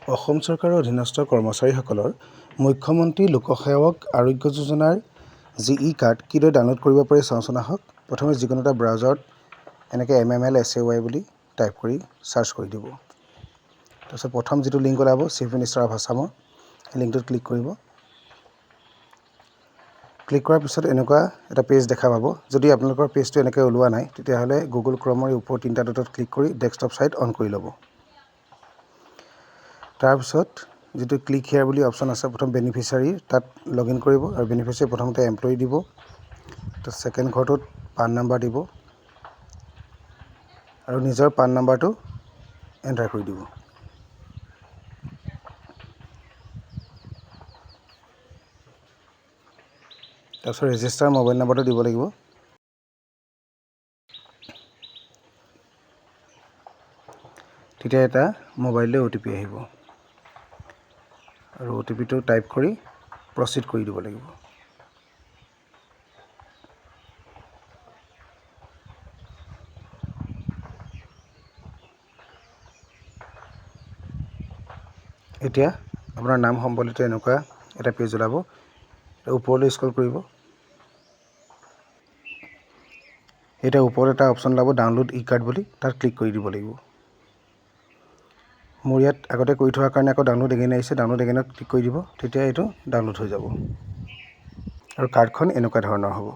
অসম চৰকাৰৰ অধীনস্থ কৰ্মচাৰীসকলৰ মুখ্যমন্ত্ৰী লোকসেৱক আৰোগ্য যোজনাৰ যি কাৰ্ড কিদৰে ডাউনলোড কৰিব পাৰি চাওঁচোন আহক। প্ৰথমে যিকোনো এটা ব্ৰাউজাৰত এনেকৈ MMLSAY বুলি টাইপ কৰি চাৰ্চ কৰি দিব। তাৰপিছত প্ৰথম যিটো লিংক ওলাব চিফ মিনিষ্টাৰ অফ আছামৰ, সেই লিংকটোত ক্লিক কৰিব। ক্লিক কৰাৰ পিছত এনেকুৱা এটা পেজ দেখা পাব। যদি আপোনালোকৰ পেজটো এনেকৈ ওলোৱা নাই তেতিয়াহ'লে গুগল ক্ৰমৰ ওপৰৰ তিনিটা ডটত ক্লিক কৰি ডেস্কটপ ছাইট অন কৰি ল'ব। তাৰপিছত যিটো ক্লিক হিয়াৰ বুলি অপশ্যন আছে, প্ৰথম বেনিফিচিয়াৰী তাত লগ ইন কৰিব আৰু বেনিফিচিয়াৰী প্ৰথমতে এমপ্লয়ী দিব, তো ছেকেণ্ড ঘৰটোত পান নাম্বাৰ দিব আৰু নিজৰ পান নাম্বাৰটো এণ্টাৰ কৰি দিব। তাৰপিছত ৰেজিষ্টাৰ মোবাইল নাম্বাৰটো দিব লাগিব। তেতিয়া এটা মোবাইললৈ OTP আহিব আৰু OTPটো টাইপ কৰি প্ৰচিড কৰি দিব লাগিব। এতিয়া আপোনাৰ নাম সম্বলিত এনেকুৱা এটা পেজ ওলাব। ওপৰলৈ স্ক্ৰল কৰিব। এতিয়া ওপৰত এটা অপশ্যন ওলাব ডাউনলোড কাৰ্ড বুলি, তাত ক্লিক কৰি দিব লাগিব। মোৰ ইয়াত আগতে কৰি থোৱাৰ কাৰণে আকৌ ডাউনলোড এগেইন আহিছে, ডাউনলোড এগেইনত ক্লিক কৰি দিব। তেতিয়া এইটো ডাউনলোড হৈ যাব আৰু কাৰ্ডখন এনেকুৱা ধৰণৰ হ'ব।